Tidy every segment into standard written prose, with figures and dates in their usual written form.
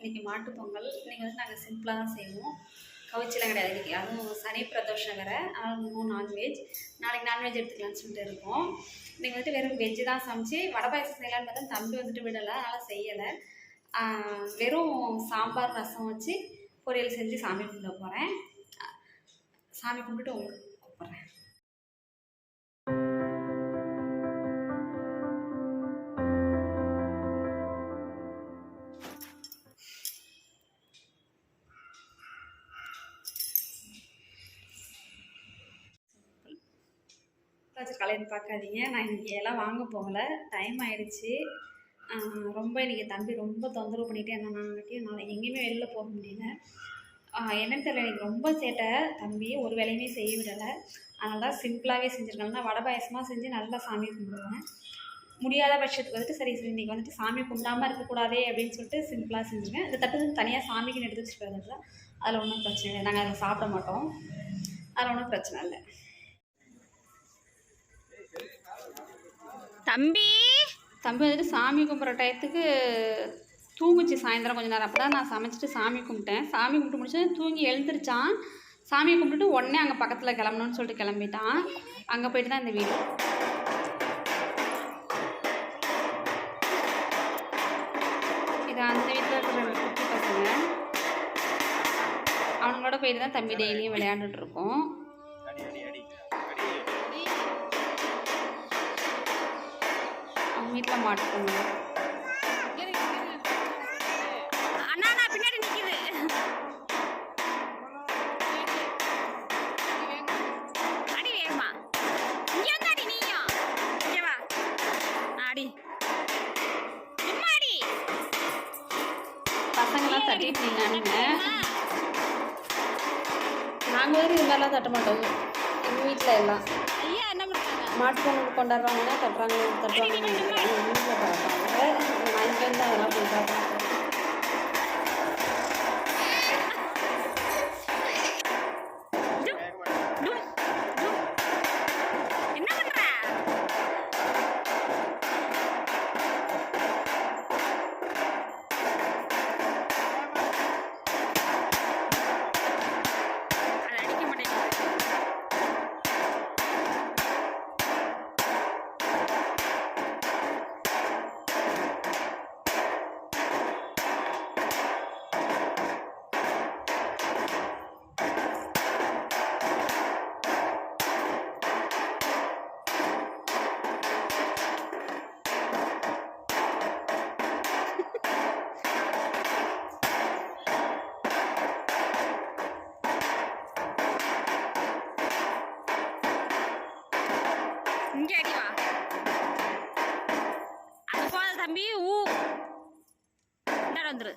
இன்றைக்கி மாட்டு பொங்கல். இன்றைக்கி வந்து நாங்கள் சிம்பிளாக தான் செய்வோம். கவுச்சிலாம் கிடையாது இன்றைக்கி. அதுவும் சனி பிரதோஷம் வேறு, அதனால நான்வெஜ். நாளைக்கு நான்வெஜ் எடுத்துக்கலான்னு சொல்லிட்டு இருக்கோம். இன்றைக்கி வந்துட்டு வெறும் வெஜ்ஜு தான் சமைச்சு வடை பாயசம் செய்யலான்னு பார்த்தா தம்பி வந்துட்டு விடலை, அதனால் செய்யலை. வெறும் சாம்பார் ரசம் வச்சு பொரியல் செஞ்சு சாமி கும்பிட போகிறேன். சாமி கும்பிட்டு உங்களுக்கு கூப்பிட்றேன். கலைன்னு பார்க்காதீங்க, நான் இன்றைக்கி எல்லாம் வாங்க போகலை, டைம் ஆகிடுச்சு. ரொம்ப இன்றைக்கி தம்பி ரொம்ப தொந்தரவு பண்ணிகிட்டே இருந்தாங்கட்டி என்னால் எங்கேயுமே வெளில போக முடியல. என்னென்னு தெரியல, எனக்கு ரொம்ப சேட்டை தம்பி, ஒரு வேலையுமே செய்ய விடலை. அதனால தான் சிம்பிளாகவே செஞ்சுருக்கேன். நான் வடை பாயசமாக செஞ்சு நல்லா சாமி கும்பிடுவேன். முடியாத பட்சத்துக்கு வந்துட்டு சரி இன்றைக்கி வந்துட்டு சாமி கும்பிடாமல் இருக்கக்கூடாதே அப்படின்னு சொல்லிட்டு சிம்பிளாக செஞ்சுருக்கேன். இந்த தட்டு வந்து தனியாக சாமிக்குன்னு எடுத்து வச்சுட்டு வந்துட்டு அதில் ஒன்றும் பிரச்சனை இல்லை. நாங்கள் அதை சாப்பிட மாட்டோம், அதில் ஒன்றும் பிரச்சனை இல்லை. தம்பி வந்துட்டு சாமி கும்பிட்ற டயத்துக்கு தூங்குச்சு சாயந்தரம் கொஞ்சம் நேரம். அப்போ தான் நான் சமைச்சிட்டு சாமி கும்பிட்டேன். சாமி கும்பிட்டு முடிச்சு தூங்கி எழுந்திரிச்சான். சாமி கும்பிட்டுட்டு உடனே அங்கே பக்கத்தில் கிளம்பணும்னு சொல்லிட்டு கிளம்பிட்டான். அங்கே போயிட்டு தான் இந்த வீடு. இது அந்த வீட்டில் இருக்கிற குட்டி பசங்க, அவங்களோட போயிட்டு தான் தம்பி டெய்லியும் விளையாண்டுட்ருக்கோம். வீட்டில் மாட்டுக்கோங்க. அண்ணா நான் பின்னாடி நிற்கிது. அடி வேகமா இங்கே அடி, நீயும் இங்கே வா அடி. அடி பசங்களாம் தட்டிட்டு நீங்க. நாங்கள் வந்து இது மாதிரிலாம் தட்ட மாட்டோம். எங்கள் வீட்டில் எல்லாம் மாட்டு பொங்கல் கொண்டாடுறாங்கன்னா தட்டுவாங்க எங்கள் வீட்டில் பார்ப்பாங்க. நான் இங்கே வந்து அதெல்லாம் பண்ணுறாங்க. இங்கே அடி வா, அது போல தம்பி. வந்துரு.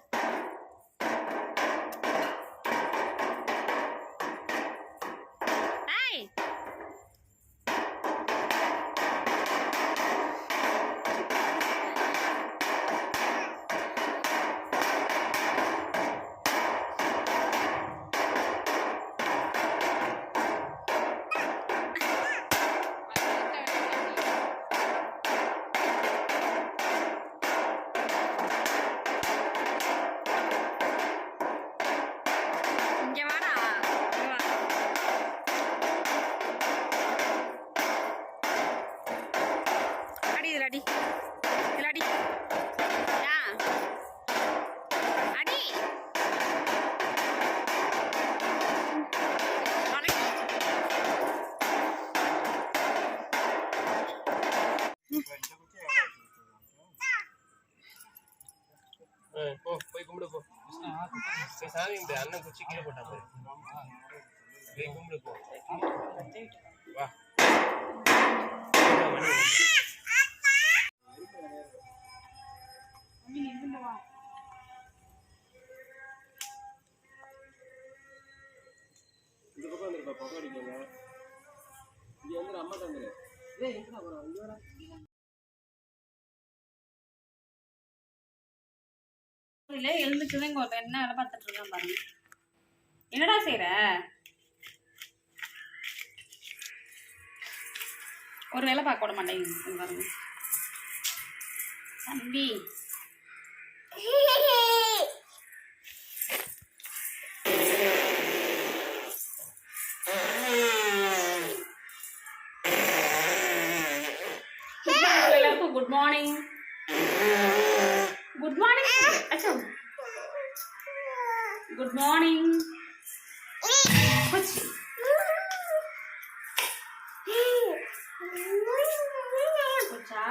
அடி அடி அடி. போய் கும்பிடு போ. சாமி கும்பிடு. அண்ணன் குச்சி கீழே போட்டா போய் கும்பிடு போ. வா இந்த பக்கம் வந்துருப்பா, பக்கம் அடிக்கங்க. இங்க வந்து அம்மா தந்துரு. எழுந்துச்சுதான் இங்க ஒரு என்ன வேலை பார்த்துட்டு இருக்கேன் பாருங்க. என்னடா செய்யற? ஒரு வேலை பார்க்க விட மாட்டேங்குது பாருங்க தம்பி. அச்சோ குட் மார்னிங் போச்சா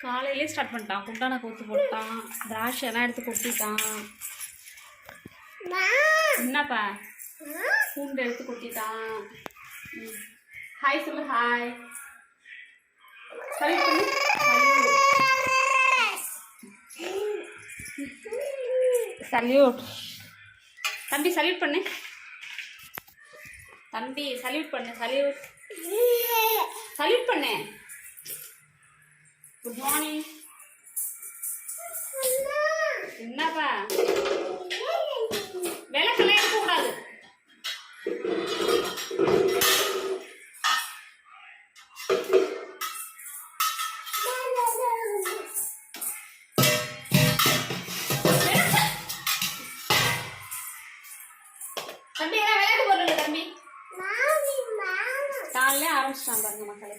காலையிலே ஸ்டார்ட் பண்ணிட்டான். குண்டான கோத்து போட்டான், திராட்சை எல்லாம் எடுத்து கொட்டிட்டான். என்னப்பா பூண்டு எடுத்து கொட்டிட்டான். ஹாய் சொல்லு. ஹாய் சல்யூட் தம்பி. சல்யூட் பண்ணு தம்பி. சல்யூட் பண்ணு. சல்யூட் சல்யூட் பண்ணு. Good morning. என்னப்பா விளக்கெல்லாம் இருக்கக்கூடாது. தம்பி எல்லாம் விளையாட்டு போடுறது தம்பி. காலையிலே ஆரம்பிச்சிட்டான் பாருங்க மக்களே.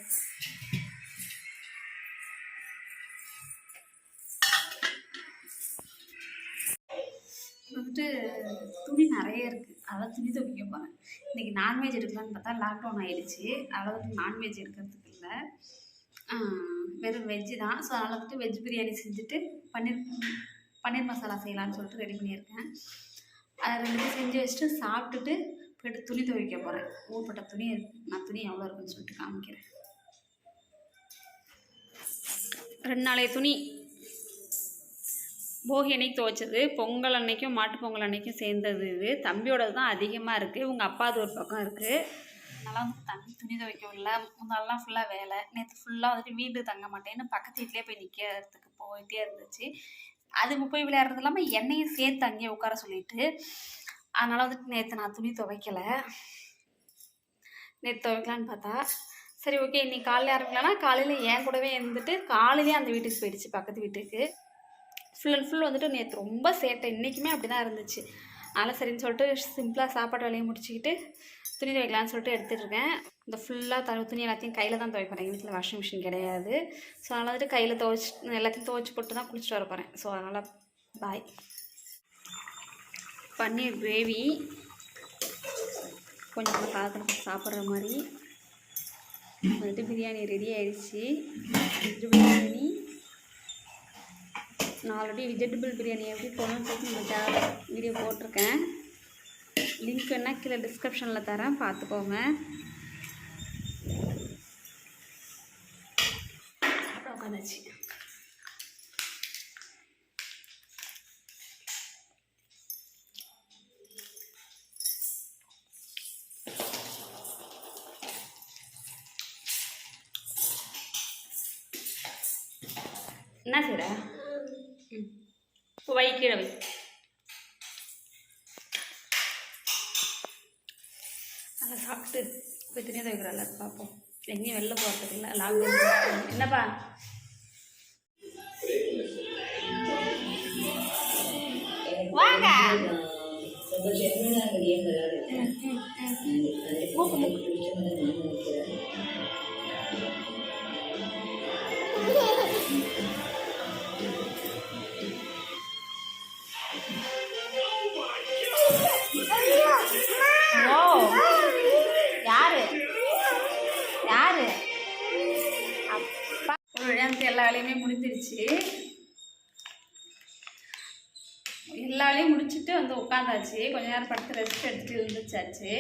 வந்துட்டு துணி நிறைய இருக்குது, அதான் துணி துவைக்க போகிறேன். இன்றைக்கி நான்வெஜ் எடுக்கலான்னு பார்த்தா லாக்டவுன் ஆகிடுச்சு. அதனால் வந்துட்டு நான்வெஜ் எடுக்கிறதுக்கு இல்லை, வெறும் வெஜ்ஜு தான். ஸோ அதனால் வந்துட்டு வெஜ் பிரியாணி செஞ்சுட்டு பன்னீர் மசாலா செய்யலான்னு சொல்லிட்டு ரெடி பண்ணியிருக்கேன். அதை ரெண்டு செஞ்சு வச்சுட்டு சாப்பிட்டுட்டு போய்ட்டு துணி துவைக்க போகிறேன். ஊர்பட்ட துணி நான் துணி எவ்வளோ இருக்குன்னு சொல்லிட்டு காமிக்கிறேன். 2 நாளைய துணி போகி அன்னைக்கு துவைச்சது, பொங்கல் அன்னைக்கும் மாட்டுப்பொங்கல் அன்னைக்கும் சேர்ந்தது. இது தம்பியோடது தான் அதிகமாக இருக்குது. உங்கள் அப்பாது ஒரு பக்கம் இருக்குது. அதனால் வந்து தம்பி துணி துவைக்கவில்லை. முன்னாலெலாம் ஃபுல்லாக வேலை. நேற்று ஃபுல்லாக வந்துட்டு வீடு தங்க மாட்டேன்னு பக்கத்து வீட்டிலே போய் நிற்கிறதுக்கு போயிட்டே இருந்துச்சு. அதுக்கு போய் விளையாடுறது இல்லாமல் என்னையும் சேர்த்து அங்கேயே உட்கார சொல்லிட்டு, அதனால் வந்துட்டு நேற்று நான் துணி துவைக்கலை. நேற்று துவைக்கலான்னு பார்த்தா சரி ஓகே இன்னைக்கு காலையில் ஆரம்பிக்கலாம்னா காலையில் என் கூடவே இருந்துட்டு காலையிலே அந்த வீட்டுக்கு போயிடுச்சு, பக்கத்து வீட்டுக்கு. ஃபுல் அண்ட் ஃபுல் வந்துட்டு நேற்று ரொம்ப சேட்டை. இன்றைக்குமே அப்படி தான் இருந்துச்சு. அதனால் சரின்னு சொல்லிட்டு சிம்பிளாக சாப்பாடு வேலையை முடிச்சுக்கிட்டு துணி துவைக்கலான்னு சொல்லிட்டு எடுத்துகிட்ருக்கேன். இந்த ஃபுல்லாக துணி எல்லாத்தையும் கையில் தான் துவைப்பேன். எங்கள் வீட்டில் வாஷிங் மிஷின் கிடையாது. ஸோ அதனால் வந்துட்டு கையில் எல்லாத்தையும் துவைச்சி போட்டு தான் குளிச்சுட்டு வர போகிறேன். ஸோ அதனால் பாய். பன்னீர் கிரேவி கொஞ்சமாக சாதத்தில் சாப்பிட்ற மாதிரி வந்துட்டு பிரியாணி ரெடி ஆகிடுச்சு. வெஜ் பிரியாணி நான் ஆல்ரெடி வெஜிடபிள் பிரியாணி எப்படி போகணும்னு சொல்லிட்டு நம்ம வீடியோ போட்டிருக்கேன். லிங்க் வேணால் கீழே டிஸ்கிரிப்ஷனில் தரேன், பார்த்துக்கோங்க. உட்காந்துச்சு. என்ன செய்கிற? வை கீழே வை. நல்லா சாப்பிட்டு போய் துணியை துவைக்கிறாள் பார்ப்போம். எங்கேயும் வெளில போகிறதுக்கு இல்லை, லாக்டவுன். என்னப்பா வாங்க எல்லா வேலையுமே முடிஞ்சிருச்சு. எல்லா வேலையும் முடிச்சுட்டு வந்து உட்காந்தாச்சு. கொஞ்ச நேரம் படுத்து ரெஸ்ட் எடுத்துகிட்டு இருந்துச்சாச்சு.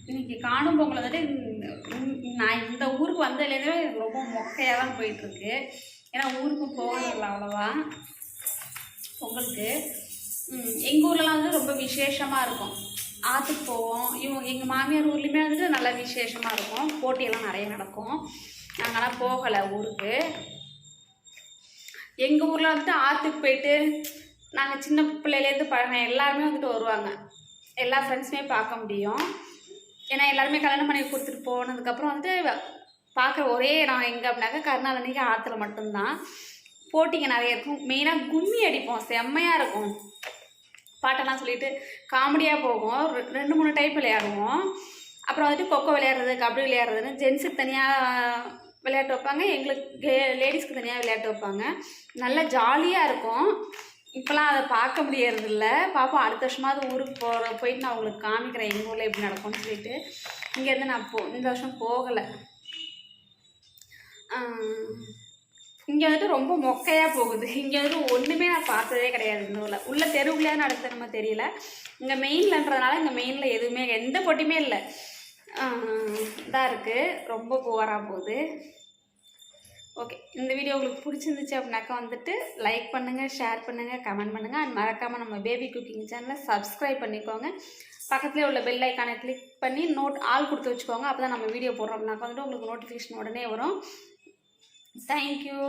இன்றைக்கி காணும் பொங்கல் வந்துட்டு நான் இந்த ஊருக்கு வந்ததுலேருந்தே ரொம்ப மொக்கையாக தான் போயிட்டுருக்கு. ஏன்னா ஊருக்கு போகல அவ்வளோவா பொங்கலுக்கு. எங்கள் ஊர்லலாம் வந்து ரொம்ப விசேஷமாக இருக்கும். ஆற்றுக்கு போவோம். எங்கள் மாமியார் ஊர்லேயுமே வந்துட்டு நல்லா விசேஷமாக இருக்கும். போட்டியெல்லாம் நிறைய நடக்கும். நாங்கள்லாம் போகலை ஊருக்கு. எங்கள் ஊரில் வந்துட்டு ஆற்றுக்கு போயிட்டு நாங்கள் சின்ன பிள்ளையிலேருந்து பழகின எல்லாருமே வந்துட்டு வருவாங்க. எல்லா ஃப்ரெண்ட்ஸுமே பார்க்க முடியும். ஏன்னா எல்லாருமே கல்யாணம் பண்ணி கொடுத்துட்டு போனதுக்கப்புறம் வந்துட்டு பார்க்குற ஒரே இடம் எங்கே அப்படின்னாக்கா கருணாலனிக்கு ஆற்றுல மட்டும்தான். போட்டிங்க நிறைய இருக்கும். மெயினாக கும்மி அடிப்போம், செம்மையாக இருக்கும். பாட்டெல்லாம் சொல்லிட்டு காமெடியாக போகும். 2-3 டைப் விளையாடுவோம். அப்புறம் வந்துட்டு கொக்கோ விளையாடுறது, கபடி விளையாடுறதுன்னு ஜென்ஸுக்கு தனியாக விளையாட்டு வைப்பாங்க, எங்களுக்கு லேடிஸ்க்கு தனியாக விளையாட்டு வைப்பாங்க. நல்லா ஜாலியாக இருக்கும். இப்போலாம் அதை பார்க்க முடியறதில்ல. பாப்போம் அடுத்த வருஷமாவது ஊருக்கு போயிட்டு நான் உங்களுக்கு காமிக்கிறேன் எங்கள் ஊரில் எப்படி நடக்கும்னு சொல்லிட்டு. இங்கேருந்து நான் இந்த வருஷம் போகலை. இங்கே வந்துட்டு ரொம்ப மொக்கையாக போகுது. இங்கே வந்துட்டு ஒன்றுமே நான் பார்த்ததே கிடையாது இந்த ஊரில். உள்ள தெருவுலையா நடத்த நம்ம தெரியல. இங்கே மெயின்லன்றதுனால இங்கே மெயினில் எதுவுமே எந்த போட்டியுமே இல்லை. இதாக இருக்குது, ரொம்ப போராக போகுது. ஓகே, இந்த வீடியோ உங்களுக்கு பிடிச்சிருந்துச்சு அப்படின்னாக்கா வந்துட்டு லைக் பண்ணுங்கள், ஷேர் பண்ணுங்கள், கமெண்ட் பண்ணுங்கள். அண்ட் மறக்காமல் நம்ம பேபி குக்கிங் சேனலை சப்ஸ்கிரைப் பண்ணிக்கோங்க. பக்கத்துலேயே உள்ள பெல் ஐக்கானை கிளிக் பண்ணி ஆல் கொடுத்து வச்சுக்கோங்க. அப்போ தான் நம்ம வீடியோ போடுறோம் அப்படின்னாக்கா வந்துட்டு உங்களுக்கு நோட்டிஃபிகேஷன் உடனே வரும். தேங்க்யூ.